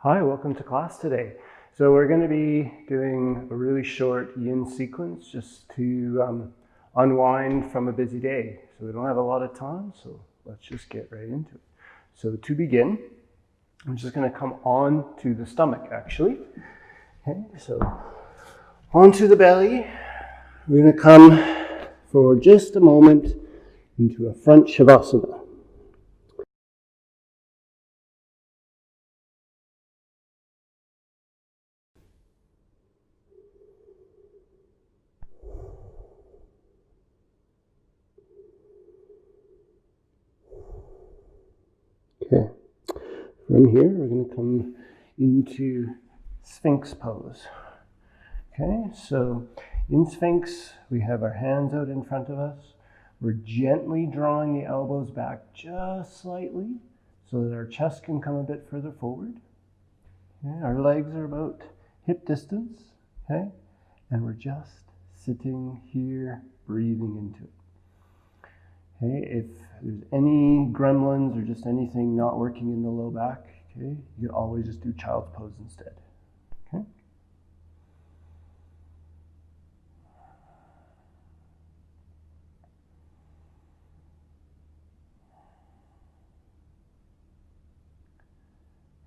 Hi, welcome to class today. So we're going to be doing a really short yin sequence just to unwind from a busy day. So we don't have a lot of time, so let's just get right into it. So to begin, I'm just going to come on to the stomach actually. Okay, so onto the belly. We're going to come for just a moment into a front Savasana. Okay, from here we're going to come into Sphinx Pose. Okay, so in Sphinx we have our hands out in front of us. We're gently drawing the elbows back just slightly so that our chest can come a bit further forward. Okay, our legs are about hip distance, okay, and we're just sitting here breathing into it. Okay, if there's any gremlins or just anything not working in the low back, okay, you can always just do child's pose instead. Okay.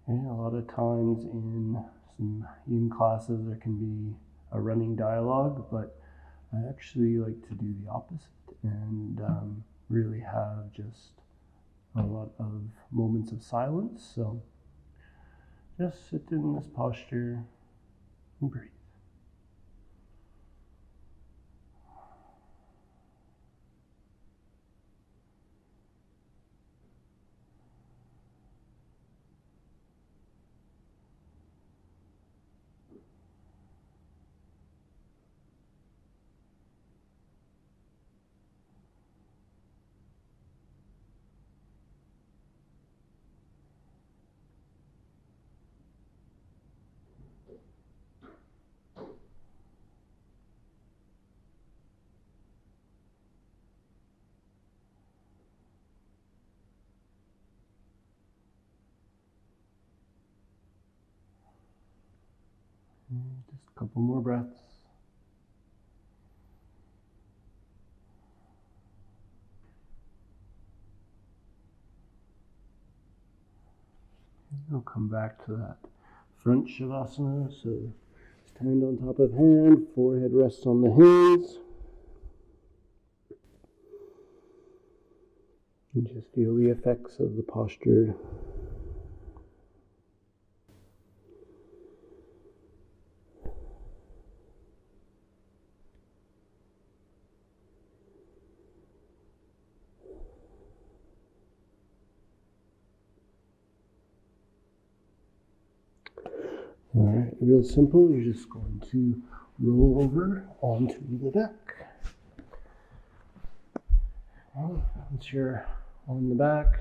Okay, a lot of times in some yin classes there can be a running dialogue, but I actually like to do the opposite and really have just a lot of moments of silence. So just sit in this posture and breathe. Just a couple more breaths. We'll come back to that front Shavasana. So stand on top of hand, forehead rests on the hands. And just feel the effects of the posture. All right, real simple. You're just going to roll over onto the back. Once you're on the back,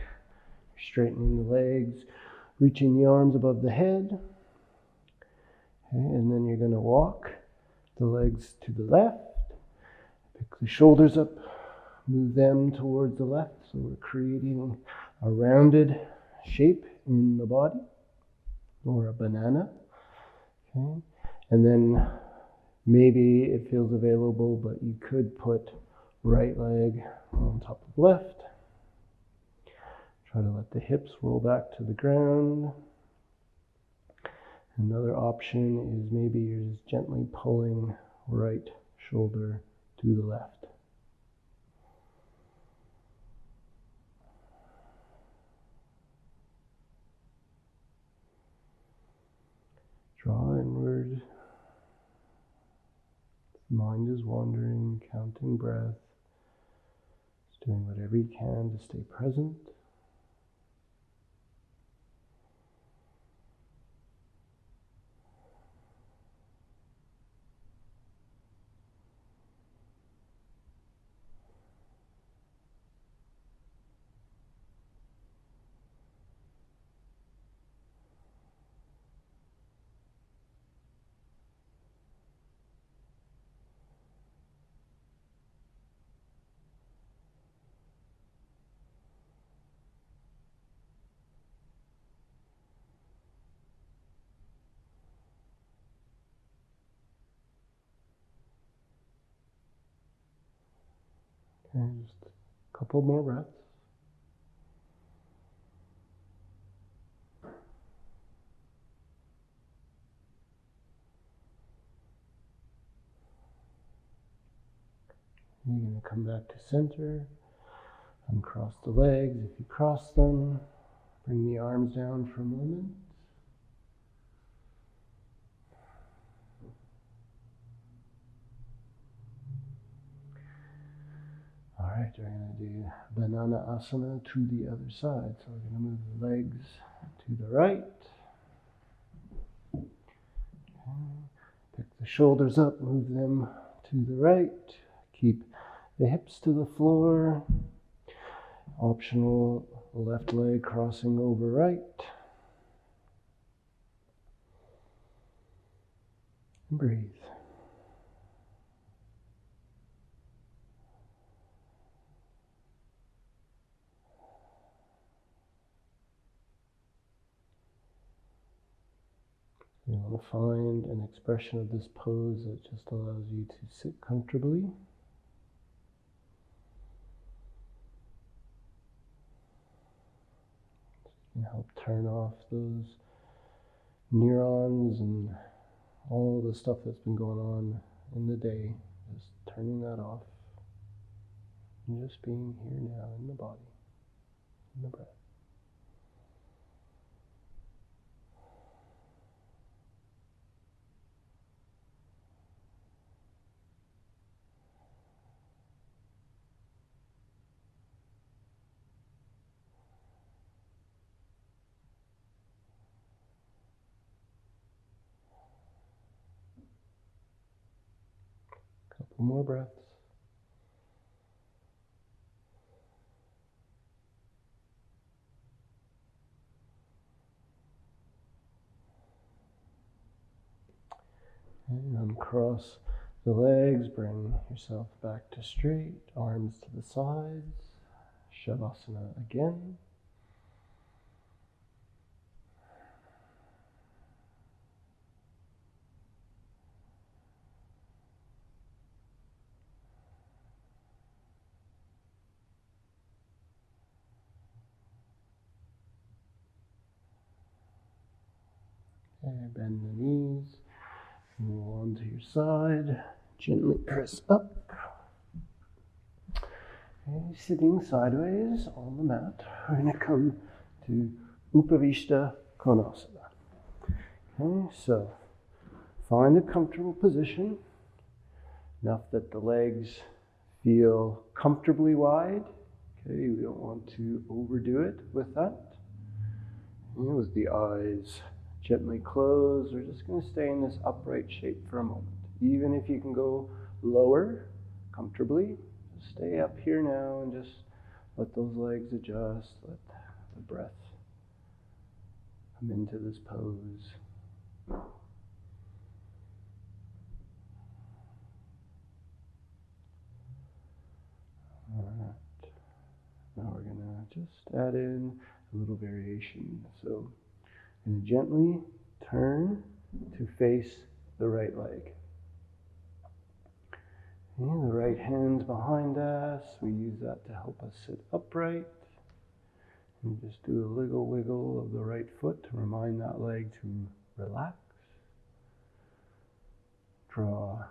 straightening the legs, reaching the arms above the head. Okay, and then you're going to walk the legs to the left. Pick the shoulders up, move them towards the left. So we're creating a rounded shape in the body, or a banana. Okay. And then maybe it feels available, but you could put right leg on top of left. Try to let the hips roll back to the ground. Another option is maybe you're just gently pulling right shoulder to the left. Draw inward. Mind is wandering, counting breath. Just doing whatever you can to stay present. And just a couple more breaths. You're going to come back to center, uncross the legs. If you cross them, bring the arms down for a moment. All right, we're going to do banana asana to the other side. So we're going to move the legs to the right. Okay. Pick the shoulders up, move them to the right. Keep the hips to the floor. Optional left leg crossing over right. And breathe. You want to find an expression of this pose that just allows you to sit comfortably. And help turn off those neurons and all the stuff that's been going on in the day. Just turning that off. And just being here now in the body, in the breath. Couple more breaths. And uncross the legs, bring yourself back to straight, arms to the sides, Savasana again. And bend the knees. Move on to your side. Gently press up. Okay, sitting sideways on the mat. We're going to come to Upavishta Konasana. Okay, so find a comfortable position, enough that the legs feel comfortably wide. Okay, we don't want to overdo it with that. And with the eyes gently closed, we're just going to stay in this upright shape for a moment. Even if you can go lower comfortably, just stay up here now and just let those legs adjust, let the breath come into this pose. All right. Now we're going to just add in a little variation. So I'm going to gently turn to face the right leg. And the right hand's behind us. We use that to help us sit upright. And just do a little wiggle of the right foot to remind that leg to relax. Draw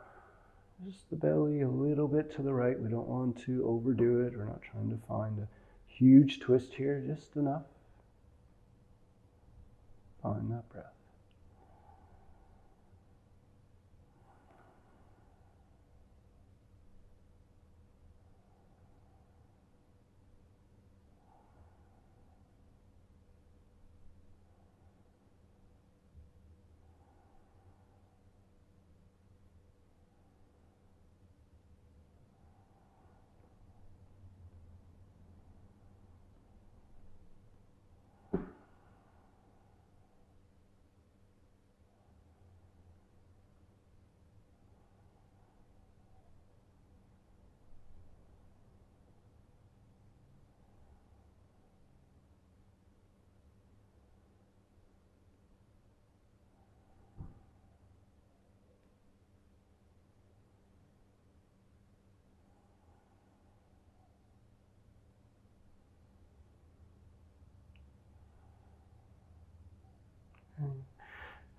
just the belly a little bit to the right. We don't want to overdo it. We're not trying to find a huge twist here, just enough. Find that breath.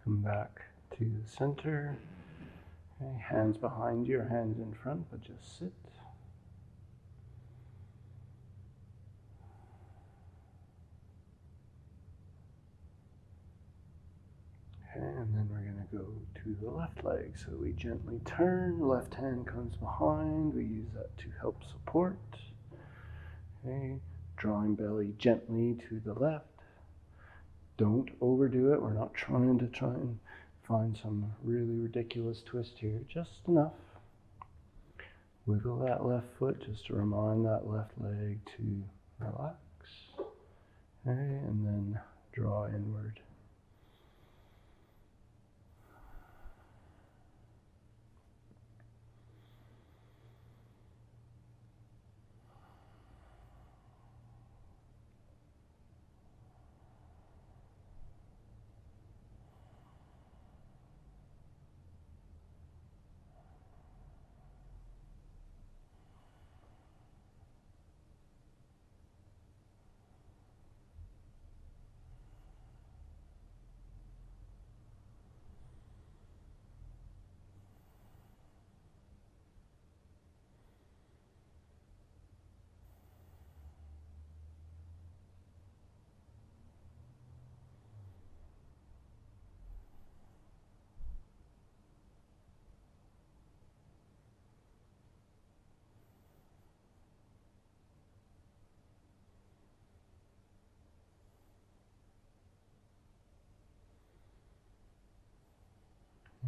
Come back to the center. Okay, hands behind you or hands in front, but just sit. Okay, and then we're going to go to the left leg. So we gently turn, left hand comes behind. We use that to help support. Okay, drawing belly gently to the left. Don't overdo it. We're not trying to find some really ridiculous twist here. Just enough. Wiggle that left foot just to remind that left leg to relax. Okay, and then draw inward.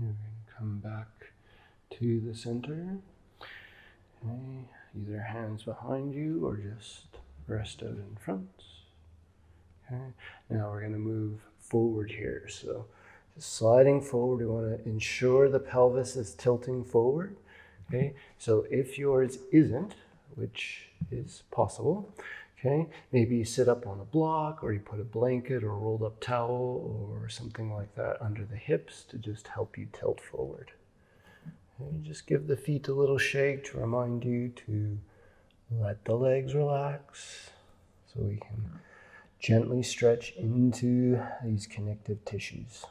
You're going to come back to the center. Okay, either hands behind you or just rest out in front. Okay, now we're going to move forward here. So just sliding forward, we want to ensure the pelvis is tilting forward. Okay, so if yours isn't, which is possible, okay, maybe you sit up on a block or you put a blanket or a rolled up towel or something like that under the hips to just help you tilt forward. Okay, just give the feet a little shake to remind you to let the legs relax so we can gently stretch into these connective tissues.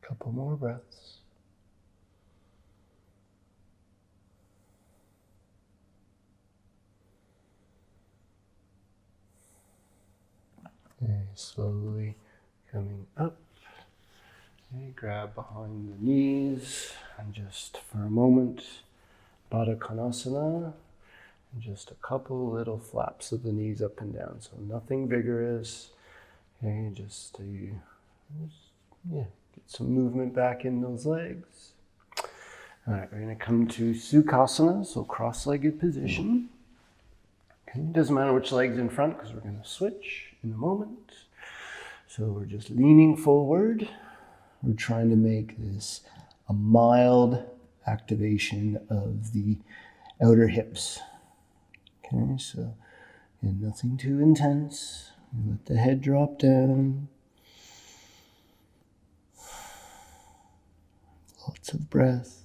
Couple more breaths. Okay, slowly coming up. Okay, grab behind the knees and just for a moment, Baddha Konasana. And just a couple little flaps of the knees up and down. So nothing vigorous. Okay, just to get some movement back in those legs. All right, we're going to come to Sukhasana, so cross-legged position. Okay, it doesn't matter which leg's in front because we're going to switch in a moment. So we're just leaning forward. We're trying to make this a mild activation of the outer hips. Okay, so again, nothing too intense. Let the head drop down. Lots of breath.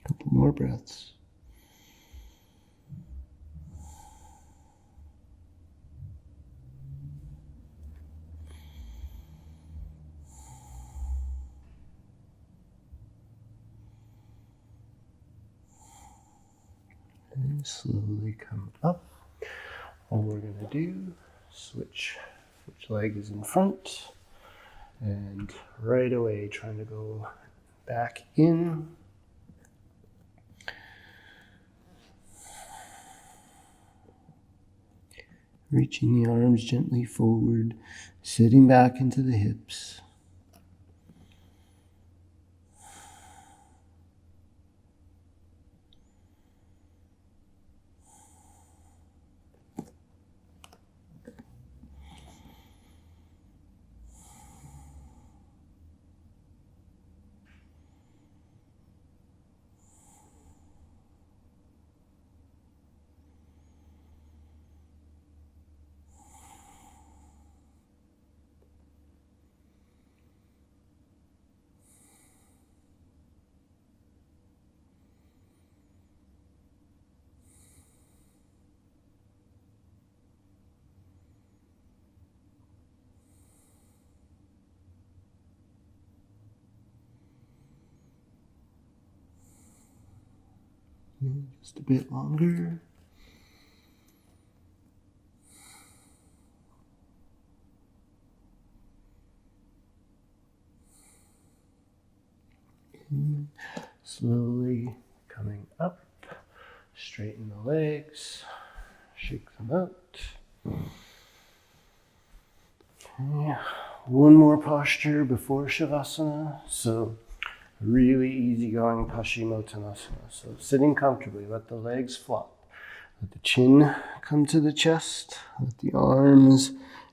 Couple more breaths. Slowly come up. All we're going to do, switch which leg is in front, and right away trying to go back in. Reaching the arms gently forward, sitting back into the hips. Just a bit longer. Slowly coming up. Straighten the legs. Shake them out. Okay. One more posture before Savasana. So really easygoing Paschimottanasana. So sitting comfortably, let the legs flop. Let the chin come to the chest. Let the arms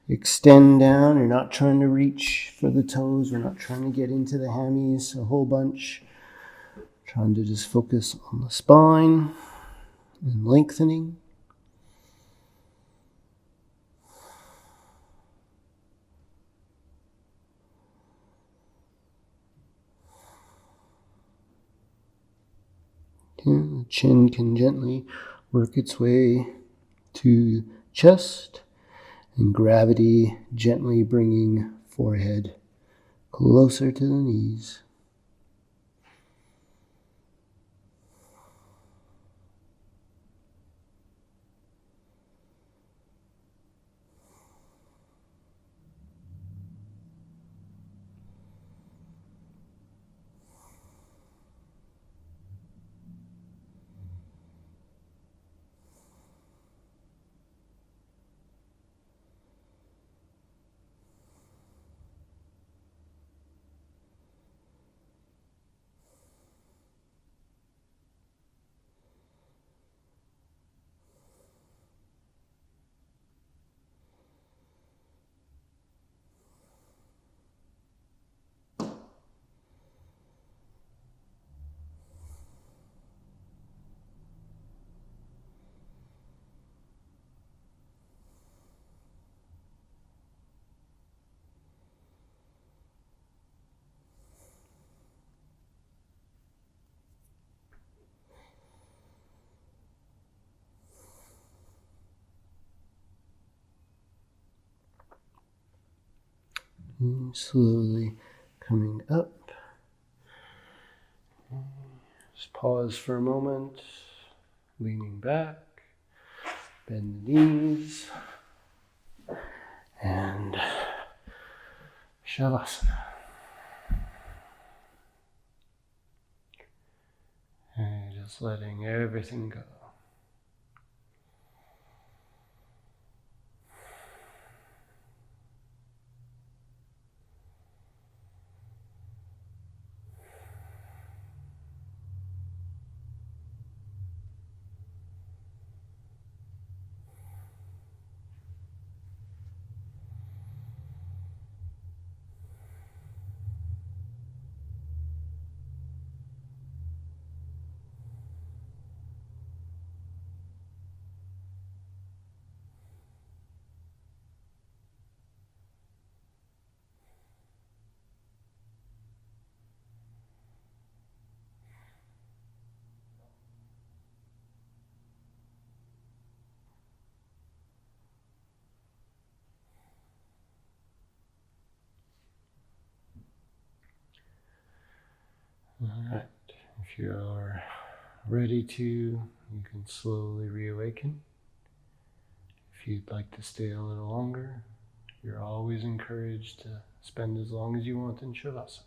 extend down. You're not trying to reach for the toes. We're not trying to get into the hammies a whole bunch. Trying to just focus on the spine and lengthening. The chin can gently work its way to chest, and gravity gently bringing forehead closer to the knees. And slowly coming up. Just pause for a moment, leaning back, bend the knees, and Shavasana. And just letting everything go. All right, if you're ready to, you can slowly reawaken. If you'd like to stay a little longer, you're always encouraged to spend as long as you want in Shavasana.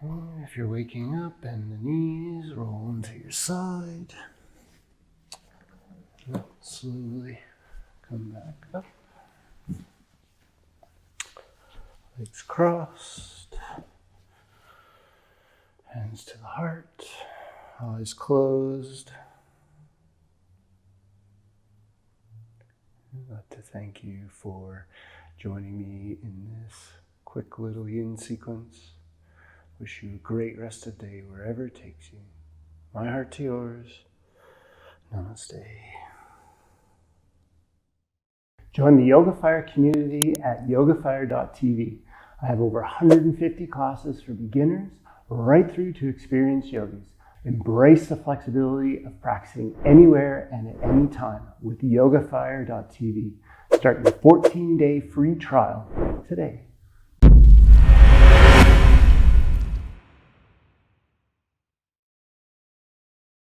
And if you're waking up, bend the knees, roll them to your side. And slowly come back up. Legs crossed. Hands to the heart. Eyes closed. I'd like to thank you for joining me in this quick little yin sequence. Wish you a great rest of the day wherever it takes you. My heart to yours. Namaste. Join the Yoga Fire community at yogafire.tv. I have over 150 classes for beginners right through to experienced yogis. Embrace the flexibility of practicing anywhere and at any time with yogafire.tv. Start your 14-day free trial today.